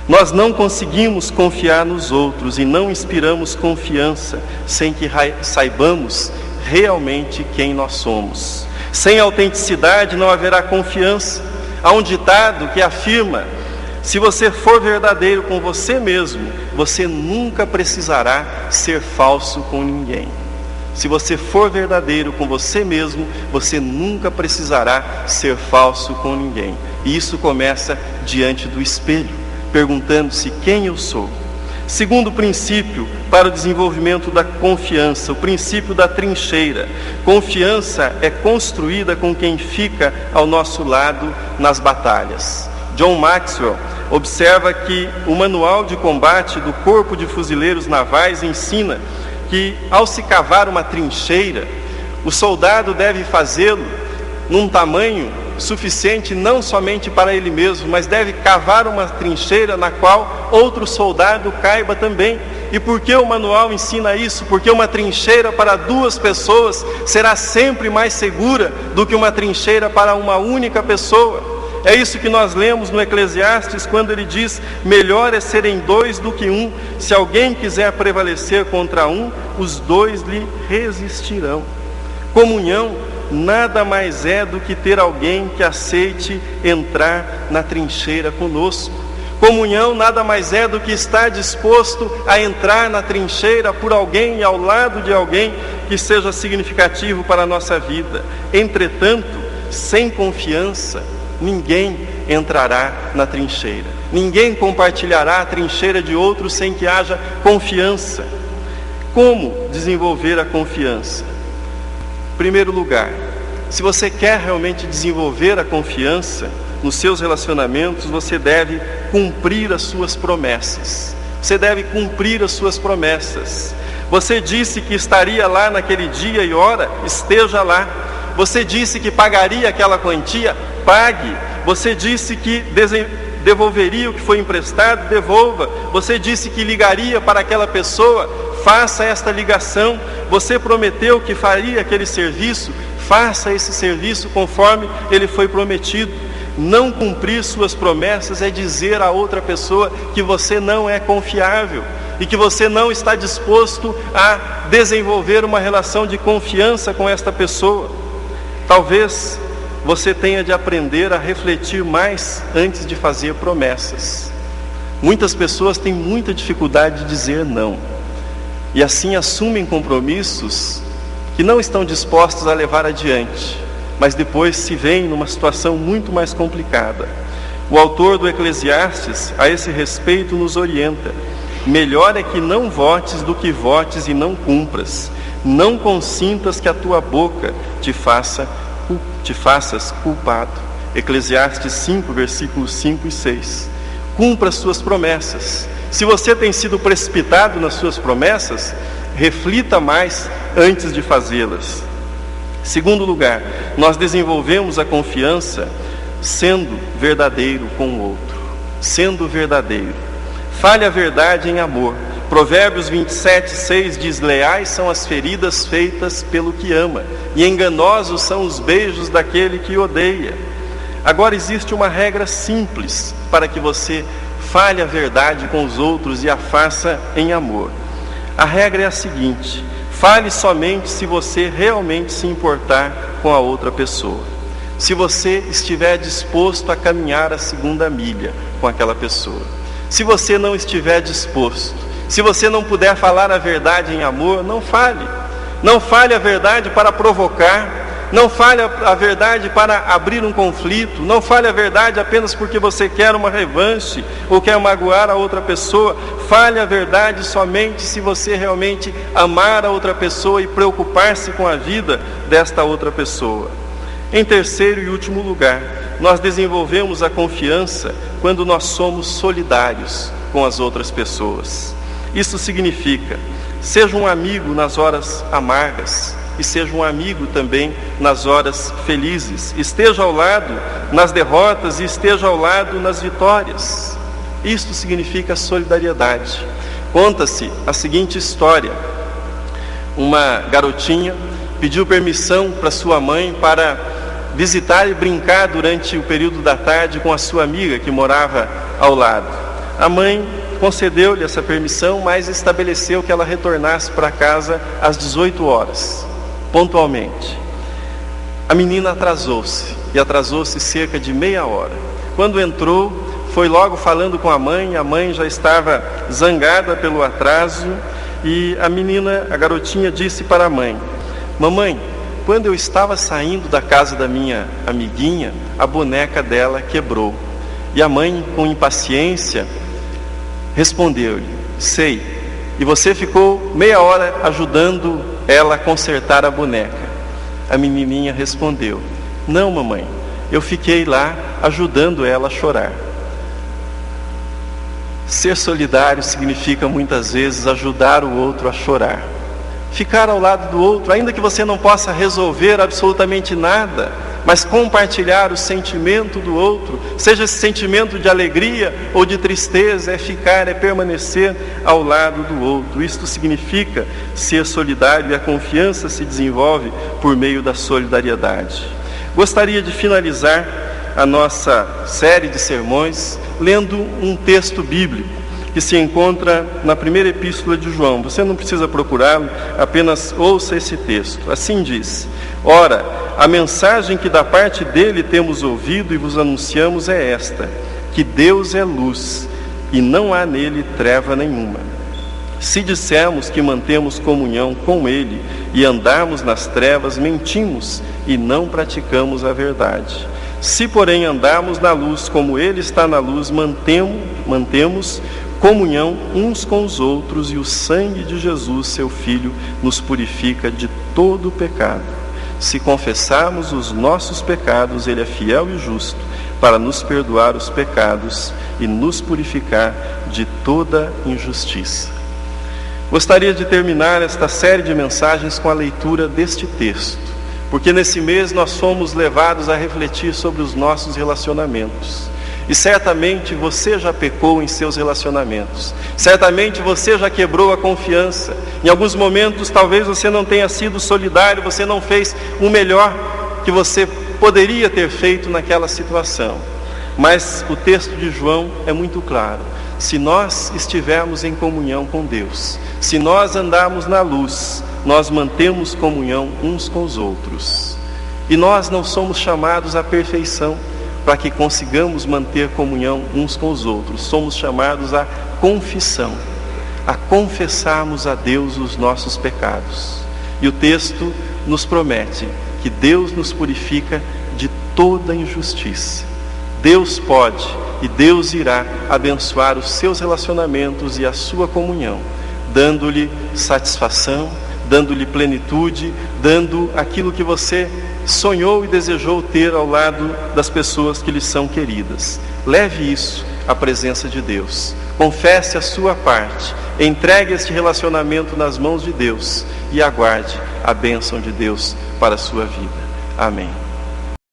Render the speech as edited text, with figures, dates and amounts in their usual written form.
Nós não conseguimos confiar nos outros e não inspiramos confiança sem que saibamos realmente quem nós somos. Sem autenticidade não haverá confiança. Há um ditado que afirma: se você for verdadeiro com você mesmo, você nunca precisará ser falso com ninguém. Se você for verdadeiro com você mesmo, você nunca precisará ser falso com ninguém. E isso começa diante do espelho, perguntando-se quem eu sou. Segundo princípio para o desenvolvimento da confiança, o princípio da trincheira. Confiança é construída com quem fica ao nosso lado nas batalhas. John Maxwell observa que o manual de combate do Corpo de Fuzileiros Navais ensina que, ao se cavar uma trincheira, o soldado deve fazê-lo num tamanho suficiente não somente para ele mesmo, mas deve cavar uma trincheira na qual outro soldado caiba também. E por que o manual ensina isso? Porque uma trincheira para duas pessoas será sempre mais segura do que uma trincheira para uma única pessoa. É isso que nós lemos no Eclesiastes, quando ele diz: melhor é serem dois do que um. Se alguém quiser prevalecer contra um, os dois lhe resistirão. Comunhão nada mais é do que ter alguém que aceite entrar na trincheira conosco. Comunhão nada mais é do que estar disposto a entrar na trincheira por alguém e ao lado de alguém que seja significativo para a nossa vida. Entretanto, sem confiança, ninguém entrará na trincheira. Ninguém compartilhará a trincheira de outro sem que haja confiança. Como desenvolver a confiança? Em primeiro lugar, se você quer realmente desenvolver a confiança nos seus relacionamentos, você deve cumprir as suas promessas. Você deve cumprir as suas promessas. Você disse que estaria lá naquele dia e hora, esteja lá. Você disse que pagaria aquela quantia, pague. Você disse que devolveria o que foi emprestado, devolva. Você disse que ligaria para aquela pessoa, faça esta ligação. Você prometeu que faria aquele serviço, faça esse serviço conforme ele foi prometido. Não cumprir suas promessas é dizer a outra pessoa que você não é confiável e que você não está disposto a desenvolver uma relação de confiança com esta pessoa. Talvez você tenha de aprender a refletir mais antes de fazer promessas. Muitas pessoas têm muita dificuldade de dizer não, e assim assumem compromissos que não estão dispostos a levar adiante, mas depois se veem numa situação muito mais complicada. O autor do Eclesiastes, a esse respeito, nos orienta: melhor é que não votes do que votes e não cumpras. Não consintas que a tua boca te faças culpado. Eclesiastes 5, versículos 5 e 6. Cumpra as suas promessas. Se você tem sido precipitado nas suas promessas, reflita mais antes de fazê-las. Segundo lugar, nós desenvolvemos a confiança sendo verdadeiro com o outro. Sendo verdadeiro. Fale a verdade em amor. Provérbios 27, 6 diz: leais são as feridas feitas pelo que ama, e enganosos são os beijos daquele que odeia. Agora existe uma regra simples para que você fale a verdade com os outros e a faça em amor. A regra é a seguinte: fale somente se você realmente se importar com a outra pessoa. Se você estiver disposto a caminhar a segunda milha com aquela pessoa. Se você não estiver disposto, se você não puder falar a verdade em amor, não fale. Não fale a verdade para provocar. Não fale a verdade para abrir um conflito. Não fale a verdade apenas porque você quer uma revanche ou quer magoar a outra pessoa. Fale a verdade somente se você realmente amar a outra pessoa e preocupar-se com a vida desta outra pessoa. Em terceiro e último lugar, nós desenvolvemos a confiança quando nós somos solidários com as outras pessoas. Isso significa: seja um amigo nas horas amargas e seja um amigo também nas horas felizes. Esteja ao lado nas derrotas e esteja ao lado nas vitórias. Isto significa solidariedade. Conta-se a seguinte história: uma garotinha pediu permissão para sua mãe para visitar e brincar durante o período da tarde com a sua amiga que morava ao lado. A mãe concedeu-lhe essa permissão, mas estabeleceu que ela retornasse para casa às 18 horas, pontualmente. A menina atrasou-se, e atrasou-se cerca de meia hora. Quando entrou, foi logo falando com a mãe já estava zangada pelo atraso, e a garotinha disse para a mãe: mamãe, quando eu estava saindo da casa da minha amiguinha, a boneca dela quebrou. E a mãe, com impaciência, respondeu-lhe: sei, e você ficou meia hora ajudando ela a consertar a boneca. A menininha respondeu: não, mamãe, eu fiquei lá ajudando ela a chorar. Ser solidário significa muitas vezes ajudar o outro a chorar. Ficar ao lado do outro, ainda que você não possa resolver absolutamente nada, mas compartilhar o sentimento do outro, seja esse sentimento de alegria ou de tristeza, é ficar, é permanecer ao lado do outro. Isto significa ser solidário, e a confiança se desenvolve por meio da solidariedade. Gostaria de finalizar a nossa série de sermões lendo um texto bíblico que se encontra na primeira epístola de João. Você não precisa procurá-lo, apenas ouça esse texto. Assim diz: ora, a mensagem que da parte dele temos ouvido e vos anunciamos é esta, que Deus é luz e não há nele treva nenhuma. Se dissermos que mantemos comunhão com ele e andarmos nas trevas, mentimos e não praticamos a verdade. Se, porém, andarmos na luz como ele está na luz, mantemos comunhão uns com os outros, e o sangue de Jesus, seu Filho, nos purifica de todo o pecado. Se confessarmos os nossos pecados, ele é fiel e justo para nos perdoar os pecados e nos purificar de toda injustiça. Gostaria de terminar esta série de mensagens com a leitura deste texto, porque nesse mês nós fomos levados a refletir sobre os nossos relacionamentos. E certamente você já pecou em seus relacionamentos. Certamente você já quebrou a confiança. Em alguns momentos talvez você não tenha sido solidário, você não fez o melhor que você poderia ter feito naquela situação. Mas o texto de João é muito claro. Se nós estivermos em comunhão com Deus, se nós andarmos na luz, nós mantemos comunhão uns com os outros. E nós não somos chamados à perfeição para que consigamos manter comunhão uns com os outros. Somos chamados à confissão, a confessarmos a Deus os nossos pecados. E o texto nos promete que Deus nos purifica de toda injustiça. Deus pode e Deus irá abençoar os seus relacionamentos e a sua comunhão, dando-lhe satisfação, dando-lhe plenitude, dando aquilo que você sonhou e desejou ter ao lado das pessoas que lhe são queridas. Leve isso à presença de Deus. Confesse a sua parte, entregue este relacionamento nas mãos de Deus e aguarde a bênção de Deus para a sua vida. Amém.